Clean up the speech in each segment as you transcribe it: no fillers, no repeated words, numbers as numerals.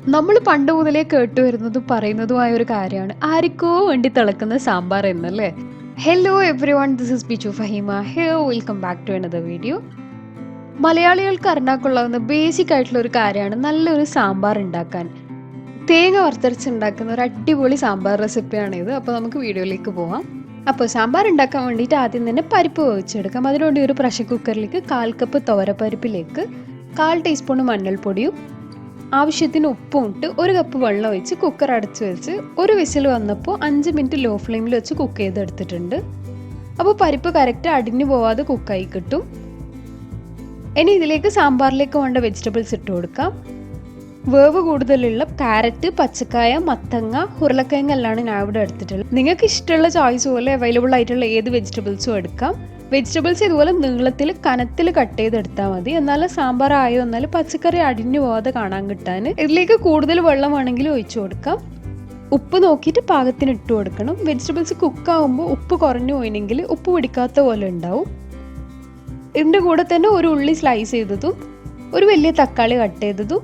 നമ്മൾ പണ്ട് മുതലേ കേട്ടുവരുന്നതും പറയുന്നതുമായ ഒരു കാര്യമാണ് ആർക്കോ വേണ്ടി തിളക്കുന്ന സാമ്പാർ എന്നല്ലേ. Hello everyone, this is Bichu Faheema here. Welcome back to another video. മലയാളികൾക്ക് അറിഞ്ഞാക്കൊള്ളാവുന്ന ബേസിക് ആയിട്ടുള്ള ഒരു കാര്യമാണ് നല്ലൊരു സാമ്പാർ ഉണ്ടാക്കാൻ. തേങ്ങ വറുത്തരച്ചുണ്ടാക്കുന്ന ഒരു അടിപൊളി സാമ്പാർ റെസിപ്പിയാണിത്. അപ്പോൾ നമുക്ക് വീഡിയോയിലേക്ക് പോവാം. അപ്പോൾ സാമ്പാർ ഉണ്ടാക്കാൻ വേണ്ടിയിട്ട് ആദ്യം തന്നെ പരിപ്പ് വേവിച്ചെടുക്കാം. അതിനുവേണ്ടി ഒരു പ്രഷർ കുക്കറിലേക്ക് 1/4 കപ്പ് തുവരപ്പരിപ്പിലേക്ക് 1/4 ടീസ്പൂൺ മഞ്ഞൾപ്പൊടിയും ആവശ്യത്തിന് ഉപ്പും ഇട്ട് 1 കപ്പ് വെള്ളം ഒഴിച്ച് കുക്കർ അടച്ച് വെച്ച് ഒരു വിസിൽ വന്നപ്പോൾ 5 മിനിറ്റ് ലോ ഫ്ലെയിമിൽ വെച്ച് കുക്ക് ചെയ്തെടുത്തിട്ടുണ്ട്. അപ്പോൾ പരിപ്പ് കറക്റ്റ് അടിഞ്ഞു പോവാതെ കുക്കായി കിട്ടും. ഇനി ഇതിലേക്ക് സാമ്പാറിലേക്ക് വേണ്ട വെജിറ്റബിൾസ് ഇട്ട് കൊടുക്കാം. വേവ് കൂടുതലുള്ള ക്യാരറ്റ്, പച്ചക്കായ, മത്തങ്ങ, ഉരുളക്കിഴങ്ങ് എല്ലാം ഞാൻ ഇവിടെ എടുത്തിട്ടുള്ളത്. നിങ്ങൾക്ക് ഇഷ്ടമുള്ള ചോയ്സ് പോലെ അവൈലബിൾ ആയിട്ടുള്ള ഏത് വെജിറ്റബിൾസും എടുക്കാം. വെജിറ്റബിൾസ് ഇതുപോലെ നീളത്തിൽ കനത്തിൽ കട്ട് ചെയ്തെടുത്താൽ മതി. എന്നാൽ സാമ്പാർ ആയോ എന്നാൽ പച്ചക്കറി അടിഞ്ഞു പോവാതെ കാണാൻ കിട്ടാൻ. ഇതിലേക്ക് കൂടുതൽ വെള്ളം വേണമെങ്കിൽ ഒഴിച്ചു കൊടുക്കാം. ഉപ്പ് നോക്കിയിട്ട് പാകത്തിന് ഇട്ട് കൊടുക്കണം. വെജിറ്റബിൾസ് കുക്കാവുമ്പോൾ ഉപ്പ് കുറഞ്ഞു പോയിനെങ്കിൽ ഉപ്പ് പിടിക്കാത്ത പോലെ ഉണ്ടാവും. ഇതിൻ്റെ കൂടെ തന്നെ ഒരു ഉള്ളി സ്ലൈസ് ചെയ്തതും ഒരു വലിയ തക്കാളി കട്ട് ചെയ്തതും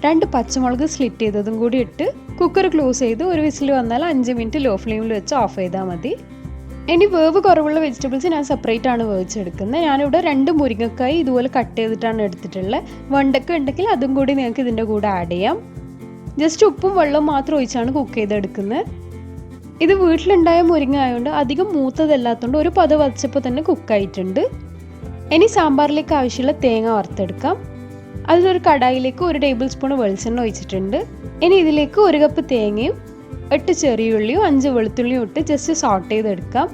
2 പച്ചമുളക് സ്ലിറ്റ് ചെയ്തതും കൂടി ഇട്ട് കുക്കർ ക്ലോസ് ചെയ്ത് ഒരു വിസിൽ വന്നാൽ 5 മിനിറ്റ് ലോ ഫ്ലെയിമിൽ വെച്ച് ഓഫ് ചെയ്താൽ മതി. ഇനി വേവ് കുറവുള്ള വെജിറ്റബിൾസ് ഞാൻ സെപ്പറേറ്റ് ആണ് വേവിച്ചെടുക്കുന്നത്. ഞാനിവിടെ 2 മുരിങ്ങക്കായി ഇതുപോലെ കട്ട് ചെയ്തിട്ടാണ് എടുത്തിട്ടുള്ളത്. വെണ്ടക്ക ഉണ്ടെങ്കിൽ അതും കൂടി നിങ്ങൾക്ക് ഇതിൻ്റെ കൂടെ ആഡ് ചെയ്യാം. ജസ്റ്റ് ഉപ്പും വെള്ളവും മാത്രം ഒഴിച്ചാണ് കുക്ക് ചെയ്തെടുക്കുന്നത്. ഇത് വീട്ടിലുണ്ടായ മുരിങ്ങ ആയതുകൊണ്ട് അധികം മൂത്തതല്ലാത്തതുകൊണ്ട് ഒരു പത വച്ചപ്പോൾ തന്നെ കുക്കായിട്ടുണ്ട്. ഇനി സാമ്പാറിലേക്ക് ആവശ്യമുള്ള തേങ്ങ വറുത്തെടുക്കാം. അതിലൊരു കടായിലേക്ക് 1 ടേബിൾ സ്പൂൺ വെളിച്ചെണ്ണ ഒഴിച്ചിട്ടുണ്ട്. ഇനി ഇതിലേക്ക് 1 കപ്പ് തേങ്ങയും 8 ചെറിയുള്ളിയും 5 വെളുത്തുള്ളിയും ഇട്ട് ജസ്റ്റ് സോട്ട് ചെയ്തെടുക്കാം.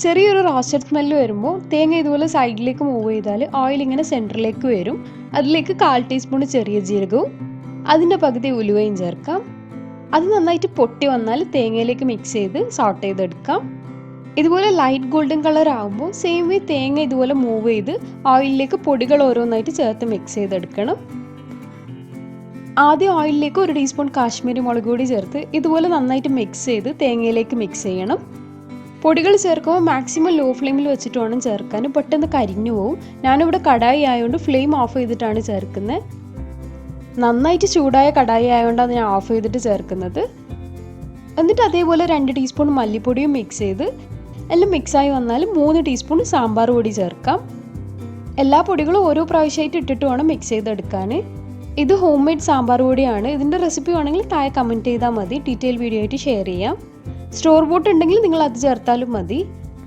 ചെറിയൊരു റോസ്റ്റഡ് സ്മെല്ല് വരുമ്പോൾ തേങ്ങ ഇതുപോലെ സൈഡിലേക്ക് മൂവ് ചെയ്താൽ ഓയിൽ ഇങ്ങനെ സെൻറ്ററിലേക്ക് വരും. അതിലേക്ക് 1/4 ടീസ്പൂൺ ചെറിയ ജീരകവും അതിൻ്റെ പകുതി ഉലുവയും ചേർക്കാം. അത് നന്നായിട്ട് പൊട്ടി വന്നാൽ തേങ്ങയിലേക്ക് മിക്സ് ചെയ്ത് സോട്ട് ചെയ്തെടുക്കാം. ഇതുപോലെ ലൈറ്റ് ഗോൾഡൻ കളർ ആകുമ്പോൾ സെയിം വേ തേങ്ങ ഇതുപോലെ മൂവ് ചെയ്ത് ഓയിലിലേക്ക് പൊടികൾ ഓരോന്നായിട്ട് ചേർത്ത് മിക്സ് ചെയ്തെടുക്കണം. ആദ്യം ഓയിലിലേക്ക് 1 ടീസ്പൂൺ കാശ്മീരി മുളക് പൊടി ചേർത്ത് ഇതുപോലെ നന്നായിട്ട് മിക്സ് ചെയ്ത് തേങ്ങയിലേക്ക് മിക്സ് ചെയ്യണം. പൊടികൾ ചേർക്കുമ്പോൾ മാക്സിമം ലോ ഫ്ലെയിമിൽ വെച്ചിട്ട് വേണം ചേർക്കാൻ, പെട്ടെന്ന് കരിഞ്ഞു പോവും. ഞാനിവിടെ കടായി ആയതുകൊണ്ട് ഫ്ലെയിം ഓഫ് ചെയ്തിട്ടാണ് ചേർക്കുന്നത്. നന്നായിട്ട് ചൂടായ കടായി ആയതുകൊണ്ടാണ് ഞാൻ ഓഫ് ചെയ്തിട്ട് ചേർക്കുന്നത്. എന്നിട്ട് അതേപോലെ 2 ടീസ്പൂൺ മല്ലിപ്പൊടിയും മിക്സ് ചെയ്ത് എല്ലാം മിക്സായി വന്നാൽ 3 ടീസ്പൂൺ സാമ്പാർ പൊടി ചേർക്കാം. എല്ലാ പൊടികളും ഓരോ പ്രാവശ്യമായിട്ട് ഇട്ടിട്ട് വേണം മിക്സ് ചെയ്തെടുക്കാൻ. ഇത് ഹോം മെയ്ഡ് സാമ്പാർ പൊടിയാണ്. ഇതിൻ്റെ റെസിപ്പി വേണമെങ്കിൽ താഴെ കമൻറ്റ് ചെയ്താൽ മതി, ഡീറ്റെയിൽ വീഡിയോ ആയിട്ട് ഷെയർ ചെയ്യാം. സ്റ്റോർ ബോട്ട് ഉണ്ടെങ്കിൽ നിങ്ങൾ അത് ചേർത്താലും മതി.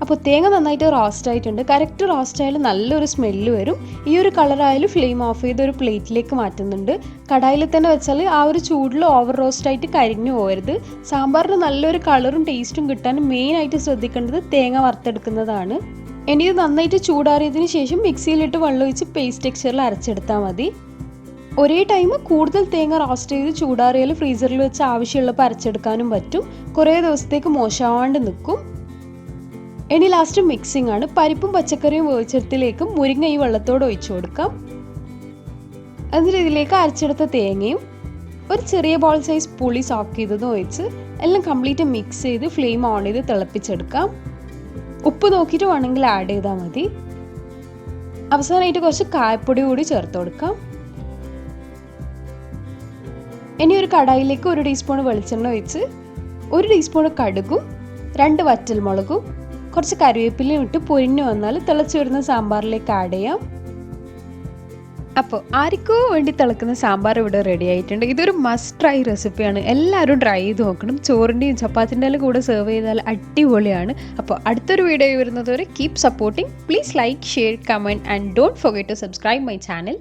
അപ്പോൾ തേങ്ങ നന്നായിട്ട് റോസ്റ്റ് ആയിട്ടുണ്ട്. കറക്റ്റ് റോസ്റ്റ് ആയാലും നല്ലൊരു സ്മെല്ല് വരും. ഈ ഒരു കളറായാലും ഫ്ലെയിം ഓഫ് ചെയ്ത് ഒരു പ്ലേറ്റിലേക്ക് മാറ്റുന്നുണ്ട്. കടായിൽ തന്നെ വെച്ചാൽ ആ ഒരു ചൂടിൽ ഓവർ റോസ്റ്റ് ആയിട്ട് കരിഞ്ഞു പോകരുത്. സാമ്പാറിന് നല്ലൊരു കളറും ടേസ്റ്റും കിട്ടാൻ മെയിനായിട്ട് ശ്രദ്ധിക്കേണ്ടത് തേങ്ങ വറുത്തെടുക്കുന്നതാണ്. ഇനി ഇത് നന്നായിട്ട് ചൂടാറിയതിന് ശേഷം മിക്സിയിലിട്ട് വെള്ളമൊഴിച്ച് പേസ്റ്റ് ടെക്സ്ചറിൽ അരച്ചെടുത്താൽ മതി. ഒരേ ടൈം കൂടുതൽ തേങ്ങ റോസ്റ്റ് ചെയ്ത് ചൂടാറിയാൽ ഫ്രീസറിൽ വെച്ച് ആവശ്യമുള്ളപ്പോൾ അരച്ചെടുക്കാനും പറ്റും. കുറേ ദിവസത്തേക്ക് മോശമാവാണ്ട് നിൽക്കും. ഇനി ലാസ്റ്റ് മിക്സിംഗ് ആണ്. പരിപ്പും പച്ചക്കറിയും വേവിച്ചെടുത്തിലേക്കും മുരിങ്ങ ഈ വെള്ളത്തോട് ഒഴിച്ചു കൊടുക്കാം. എന്നിട്ട് ഇതിലേക്ക് അരച്ചെടുത്ത തേങ്ങയും ഒരു ചെറിയ ബോൾ സൈസ് പുളി സോക്ക് ചെയ്തതും ഒഴിച്ച് എല്ലാം കംപ്ലീറ്റ് മിക്സ് ചെയ്ത് ഫ്ലെയിം ഓൺ ചെയ്ത് തിളപ്പിച്ചെടുക്കാം. ഉപ്പ് നോക്കിയിട്ട് വേണമെങ്കിൽ ആഡ് ചെയ്താൽ മതി. അവസാനമായിട്ട് കുറച്ച് കായപ്പൊടി കൂടി ചേർത്ത് കൊടുക്കാം. ഇനി ഒരു കടായിലേക്ക് 1 ടീസ്പൂൺ വെളിച്ചെണ്ണ ഒഴിച്ച് 1 ടീസ്പൂൺ കടുകും 2 വറ്റൽമുളകും കുറച്ച് കറിവേപ്പിലയും ഇട്ട് പൊരിഞ്ഞു വന്നാൽ തിളച്ചു വരുന്ന സാമ്പാറിലേക്ക് ആഡ് ചെയ്യാം. അപ്പോൾ ആർക്കോ വേണ്ടി തിളക്കുന്ന സാമ്പാർ ഇവിടെ റെഡി ആയിട്ടുണ്ട്. ഇതൊരു മസ്റ്റ് ട്രൈ റെസിപ്പിയാണ്. എല്ലാവരും ട്രൈ ചെയ്ത് നോക്കണം. ചോറിൻ്റെയും ചപ്പാത്തിൻ്റെയും കൂടെ സെർവ് ചെയ്താൽ അടിപൊളിയാണ്. അപ്പോൾ അടുത്തൊരു വീഡിയോ വരുന്നത് വരെ keep supporting. Please like, share, comment and don't forget to subscribe my channel.